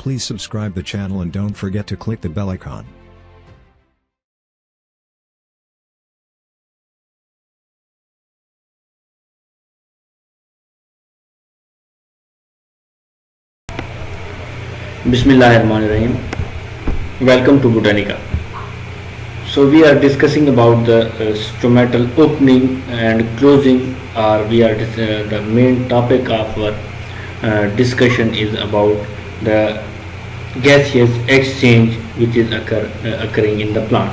Please subscribe the channel and don't forget to click the bell icon. Bismillahirrahmanirrahim. Welcome to Botanica. So we are discussing about the stomatal opening and closing, or the main topic of our discussion is about the gaseous exchange which is occurring in the plant.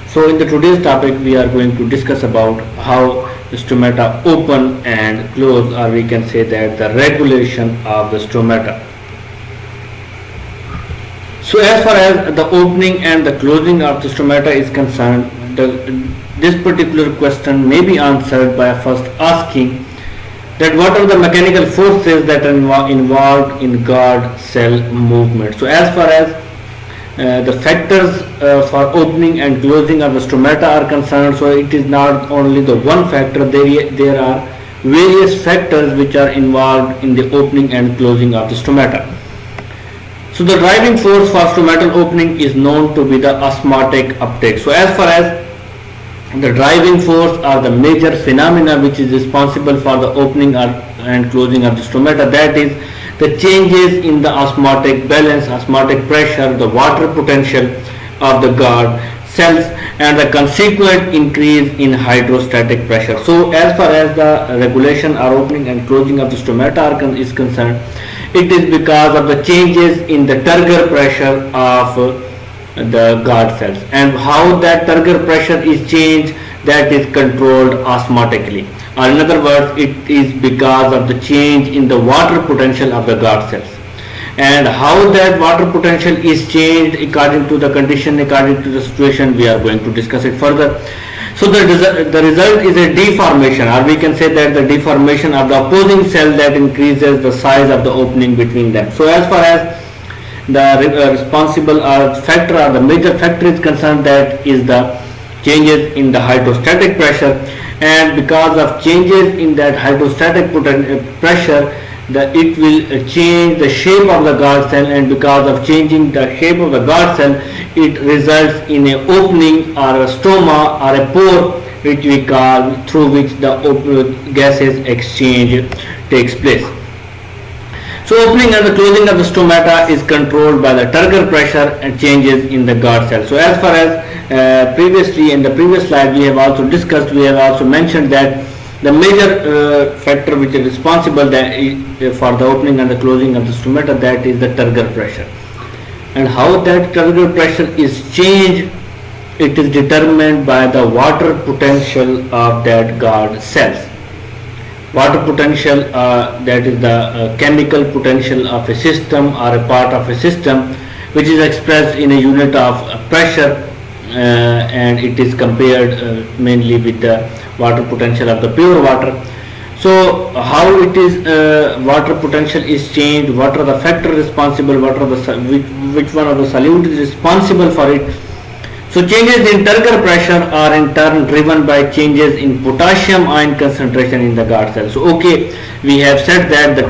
So in the today's topic we are going to discuss about how the stomata open and close, or we can say that the regulation of the stomata. So as far as the opening and the closing of the stomata is concerned, this particular question may be answered by first asking that what are the mechanical forces that are involved in guard cell movement. So as far as the factors for opening and closing of the stomata are concerned, so it is not only the one factor, there are various factors which are involved in the opening and closing of the stomata. So the driving force for stomatal opening is known to be the osmotic uptake. So as far as the driving force or the major phenomena which is responsible for the opening and closing of the stomata, that is the changes in the osmotic balance, osmotic pressure, the water potential of the guard cells, and the consequent increase in hydrostatic pressure. So as far as the regulation or opening and closing of the stomata is concerned, it is because of the changes in the turgor pressure of the guard cells, and how that turgor pressure is changed, that is controlled osmotically, or in other words it is because of the change in the water potential of the guard cells, and how that water potential is changed according to the condition, according to the situation, we are going to discuss it further. So the result is a deformation, or we can say that the deformation of the opposing cell that increases the size of the opening between them. So as far as the responsible factor or the major factor is concerned, that is the changes in the hydrostatic pressure, and because of changes in that hydrostatic pressure, it will change the shape of the guard cell, and because of changing the shape of the guard cell, it results in an opening or a stoma or a pore which we call, through which the gases exchange takes place. So opening and the closing of the stomata is controlled by the turgor pressure and changes in the guard cell. So as far as previously in the previous slide we have also discussed, we have also mentioned that the major factor which is responsible for the opening and the closing of the stomata, that is the turgor pressure, and how that turgor pressure is changed, it is determined by the water potential of that guard cells. Water potential, that is the chemical potential of a system or a part of a system, which is expressed in a unit of pressure, and it is compared mainly with the water potential of the pure water. So how it is water potential is changed, what are the factors responsible, what are the which one of the solute is responsible for it. So changes in turgor pressure are in turn driven by changes in potassium ion concentration in the guard cell. So we have said that the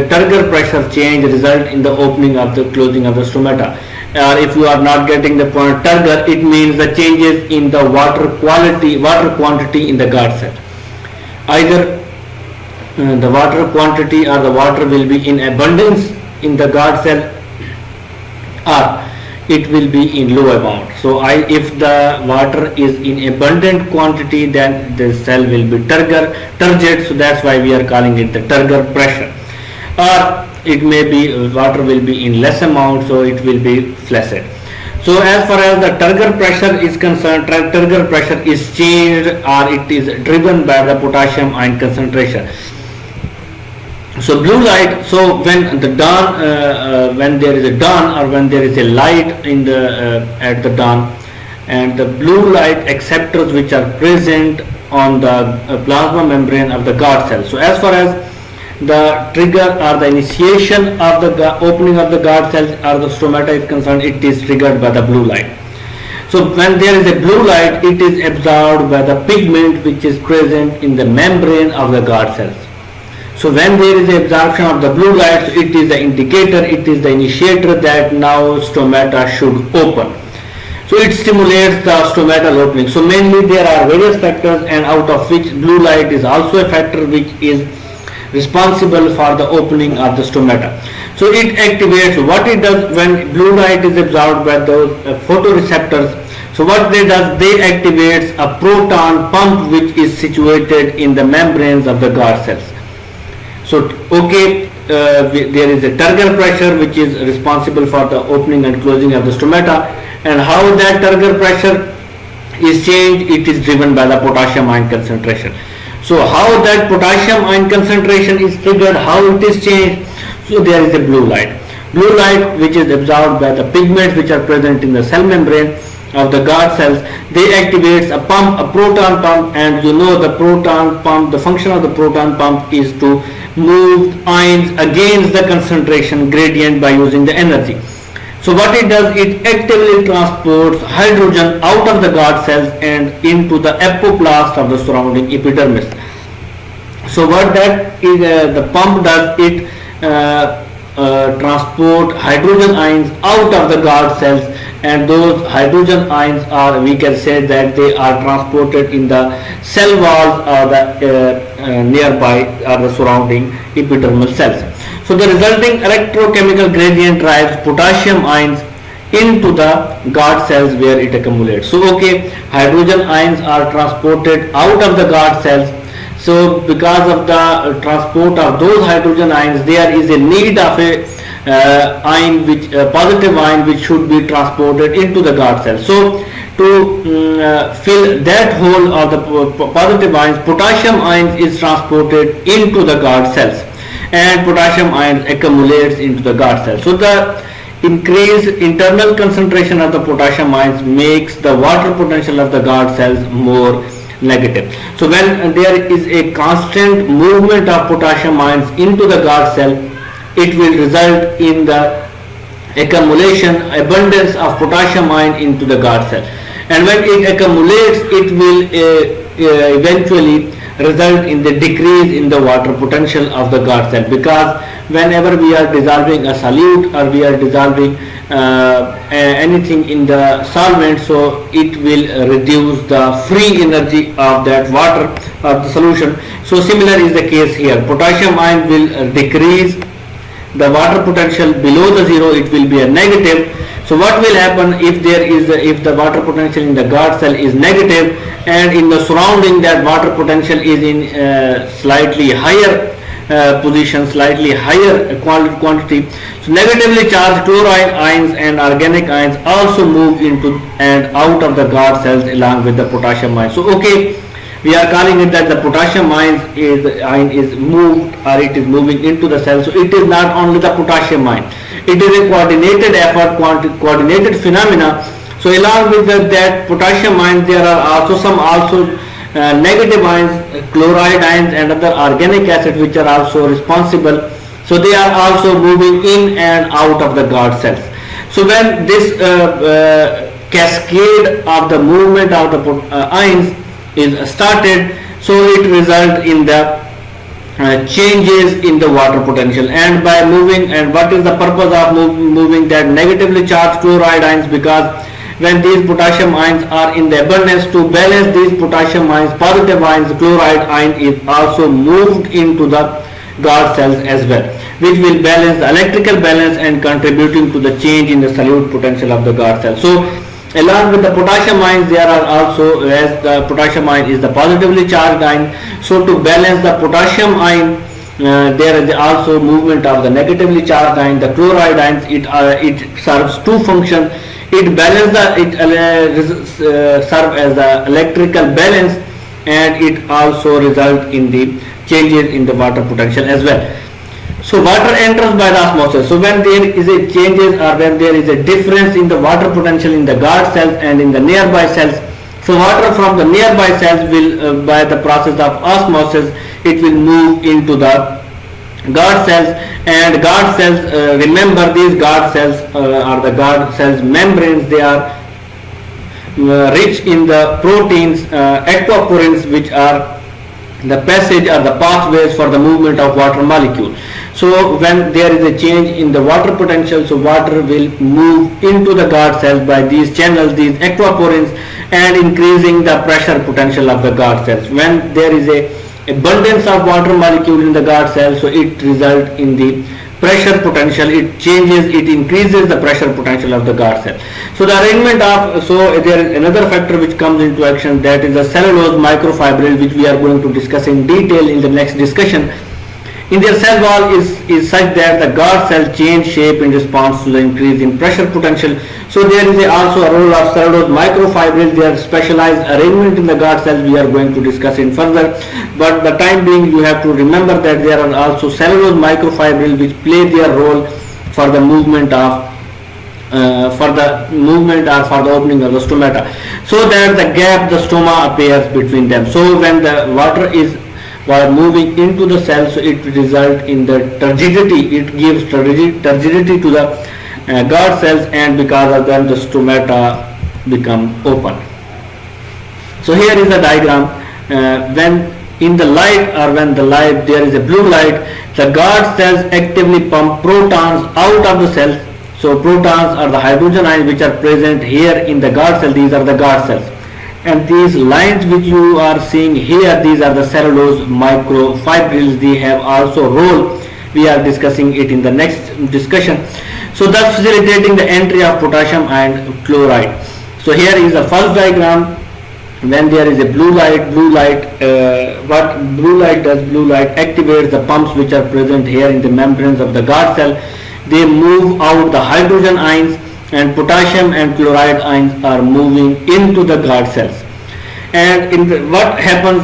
turgor pressure change result in the opening of the closing of the stomata. If you are not getting the point turgor, it means the changes in the water quantity in the guard cell. Either the water quantity or the water will be in abundance in the guard cell, or it will be in low amount. So if the water is in abundant quantity, then the cell will be turgid, so that's why we are calling it the turgor pressure. Or it may be water will be in less amount, so it will be flaccid. So as far as the turgor pressure is concerned, turgor pressure is changed or it is driven by the potassium ion concentration. So blue light, so when the dawn, when there is a dawn or when there is a light in the at the dawn, and the blue light acceptors which are present on the plasma membrane of the guard cell. So as far as the trigger or the initiation of the opening of the guard cells or the stomata is concerned, it is triggered by the blue light. So when there is a blue light, it is absorbed by the pigment which is present in the membrane of the guard cells. So when there is absorption of the blue light, so it is the indicator, it is the initiator that now stomata should open. So it stimulates the stomatal opening. So mainly there are various factors, and out of which blue light is also a factor which is responsible for the opening of the stomata. So it activates, what it does when blue light is absorbed by those photoreceptors. So what they does, they activates a proton pump which is situated in the membranes of the guard cells. So there is a turgor pressure which is responsible for the opening and closing of the stomata, and how that turgor pressure is changed, it is driven by the potassium ion concentration. So how that potassium ion concentration is triggered, how it is changed, so there is a blue light. Blue light which is absorbed by the pigments which are present in the cell membrane of the guard cells, they activates a pump, a proton pump, and you know the proton pump, the function of the proton pump is to move ions against the concentration gradient by using the energy. So what it does, it actively transports hydrogen out of the guard cells and into the apoplast of the surrounding epidermis. So what that is, the pump does, it transport hydrogen ions out of the guard cells, and those hydrogen ions are, we can say that they are transported in the cell walls or the nearby or the surrounding epidermal cells. So the resulting electrochemical gradient drives potassium ions into the guard cells where it accumulates. So hydrogen ions are transported out of the guard cells. So because of the transport of those hydrogen ions, there is a need of a positive ion which should be transported into the guard cells. So to fill that hole of the positive ions, potassium ions is transported into the guard cells, and potassium ions accumulates into the guard cells. So the increased internal concentration of the potassium ions makes the water potential of the guard cells more negative. So when there is a constant movement of potassium ions into the guard cell, it will result in the accumulation, abundance of potassium ion into the guard cell, and when it accumulates, it will eventually result in the decrease in the water potential of the guard cell, because whenever we are dissolving a solute or we are dissolving anything in the solvent, so it will reduce the free energy of that water of the solution. So similar is the case here. Potassium ion will decrease the water potential below the zero, it will be a negative. So what will happen if there is if the water potential in the guard cell is negative, and in the surrounding that water potential is in slightly higher position, slightly higher quantity. So negatively charged chloride ions and organic ions also move into and out of the guard cells along with the potassium ions. So we are calling it that the potassium ion is moved, or it is moving into the cell. So it is not only the potassium ion, it is a coordinated effort, coordinated phenomena. So along with that potassium ions, there are also some negative ions, chloride ions and other organic acids which are also responsible. So they are also moving in and out of the guard cells. So when this cascade of the movement of the ions is started, so it results in the changes in the water potential. And by moving, and what is the purpose of moving that negatively charged chloride ions? Because when these potassium ions are in the abundance, to balance these potassium ions, positive ions, chloride ion is also moved into the guard cells as well, which will balance the electrical balance and contributing to the change in the solute potential of the guard cell. So along with the potassium ions, there are also, as the potassium ion is the positively charged ion, so to balance the potassium ion, there is also movement of the negatively charged ion, the chloride ions. It serves two functions. It serve as the electrical balance, and it also result in the changes in the water potential as well. So water enters by the osmosis. So when there is a changes, or when there is a difference in the water potential in the guard cells and in the nearby cells, so water from the nearby cells will, by the process of osmosis, it will move into the guard cells. And guard cells, remember these guard cells are the guard cells membranes. They are rich in the proteins, aquaporins, which are the passage or the pathways for the movement of water molecule. So when there is a change in the water potential, so water will move into the guard cells by these channels, these aquaporins, and increasing the pressure potential of the guard cells. When there is a abundance of water molecule in the guard cell, so it results in the pressure potential, it changes, it increases the pressure potential of the guard cell. So the arrangement of, so there is another factor which comes into action, that is the cellulose microfibril, which we are going to discuss in detail in the next discussion. In their cell wall is such that the guard cell change shape in response to the increase in pressure potential. So there is also a role of cellulose microfibril, their specialized arrangement in the guard cells we are going to discuss in further. But the time being, you have to remember that there are also cellulose microfibril which play their role for the movement of or for the opening of the stomata, so that the gap, the stoma appears between them. So when the water is while moving into the cell, so it results in the turgidity, it gives turgidity to the guard cells, and because of them the stomata become open. So here is a diagram. When in the light, or when the light, there is a blue light, the guard cells actively pump protons out of the cells. So protons are the hydrogen ions which are present here in the guard cell. These are the guard cells. And these lines which you are seeing here, these are the cellulose microfibrils. They have also role. We are discussing it in the next discussion. So thus facilitating the entry of potassium and chloride. So here is the first diagram. When there is a blue light, what blue light does? Blue light activates the pumps which are present here in the membranes of the guard cell. They move out the hydrogen ions, and potassium and chloride ions are moving into the guard cells. And what happens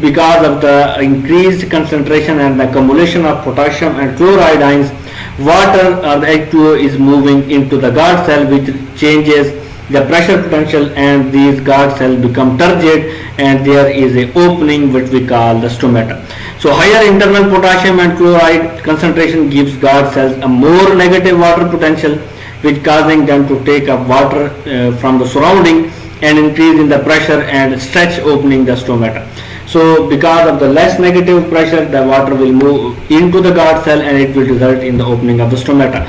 because of the increased concentration and the accumulation of potassium and chloride ions, water or the H2O is moving into the guard cell, which changes the pressure potential, and these guard cells become turgid, and there is a opening which we call the stomata. So higher internal potassium and chloride concentration gives guard cells a more negative water potential, which causing them to take up water from the surrounding and increase in the pressure and stretch, opening the stomata. So because of the less negative pressure, the water will move into the guard cell, and it will result in the opening of the stomata.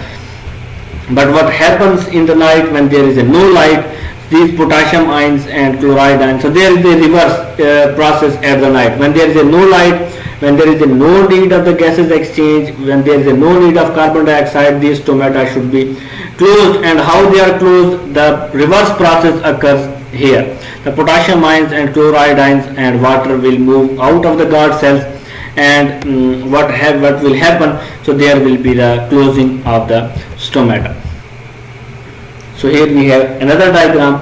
But what happens in the night, when there is a no light, these potassium ions and chloride ions, so there is a reverse process at the night. When there is a no light, when there is a no need of the gases exchange, when there is a no need of carbon dioxide, these stomata should be closed. And how they are closed? The reverse process occurs here. The potassium ions and chloride ions and water will move out of the guard cells, and what will happen? So there will be the closing of the stomata. So here we have another diagram.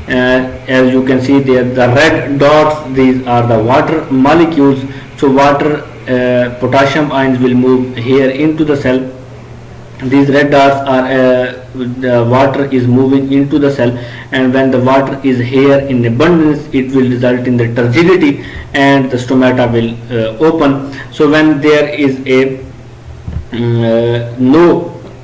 As you can see there, the red dots, these are the water molecules. So water, potassium ions will move here into the cell. These red dots are the water is moving into the cell, and when the water is here in abundance, it will result in the turgidity, and the stomata will open. So when there is a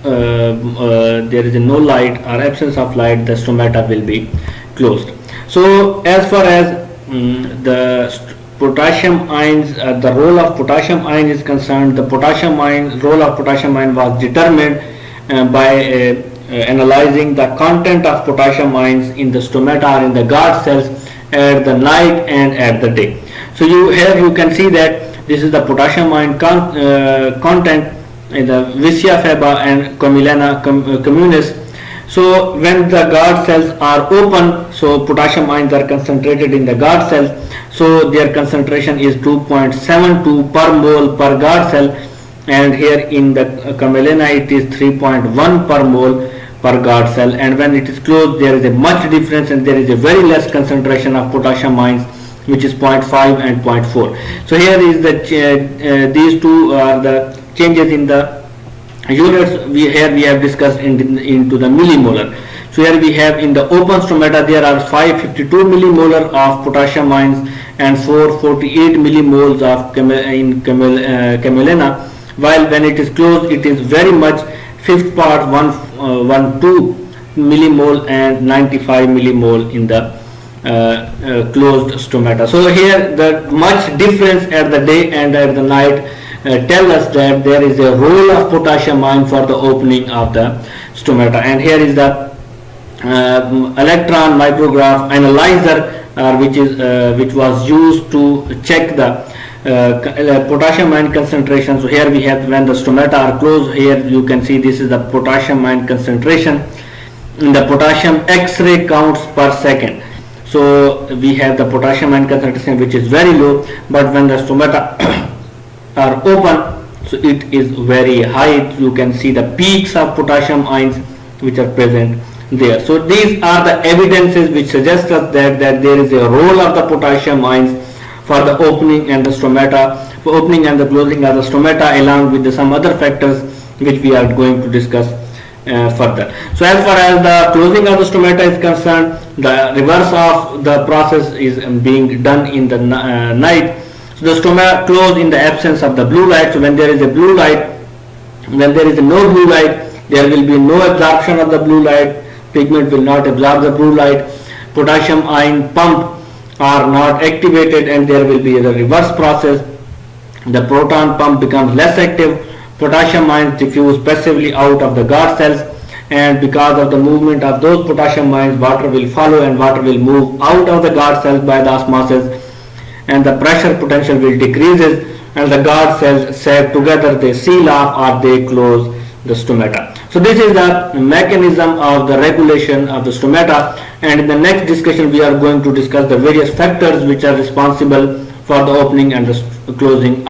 there is a no light or absence of light, the stomata will be closed. So as far as the potassium ions, the role of potassium ion is concerned, the role of potassium ion was determined by analyzing the content of potassium ions in the stomata or in the guard cells at the night and at the day. So you can see that this is the potassium ion content in the Vicia faba and Comilena communis. So when the guard cells are open, so potassium ions are concentrated in the guard cells. So their concentration is 2.72 per mole per guard cell, and here in the Comilena it is 3.1 per mole per guard cell. And when it is closed, there is a much difference, and there is a very less concentration of potassium ions, which is 0.5 and 0.4. So here is the these two are the changes in the units. We have discussed into the millimolar. So here we have in the open stomata there are 552 millimolar of potassium ions and 448 millimoles of Comilena, while when it is closed it is very much fifth part 112 millimole and 95 millimole in the closed stomata. So here the much difference at the day and at the night tell us that there is a role of potassium ion for the opening of the stomata. And here is the electron micrograph analyzer which was used to check the potassium ion concentration. So here we have, when the stomata are closed, here you can see this is the potassium ion concentration in the potassium X-ray counts per second. So we have the potassium ion concentration which is very low, but when the stomata are open, so it is very high. You can see the peaks of potassium ions which are present there. So these are the evidences which suggest us that there is a role of the potassium ions for the opening and the stomata, for opening and the closing of the stomata, along with some other factors which we are going to discuss further. So as far as the closing of the stomata is concerned, the reverse of the process is being done in the night. So the stomata close in the absence of the blue light. So when there is a blue light, when there is no blue light, there will be no absorption of the blue light. Pigment will not absorb the blue light. Potassium ion pump are not activated, and there will be the reverse process. The proton pump becomes less active. Potassium ions diffuse passively out of the guard cells, and because of the movement of those potassium ions, water will follow, and water will move out of the guard cells by the osmosis, and the pressure potential will decreases, and the guard cells sag together, they seal off or they close the stomata. So this is the mechanism of the regulation of the stomata, and in the next discussion we are going to discuss the various factors which are responsible for the opening and the closing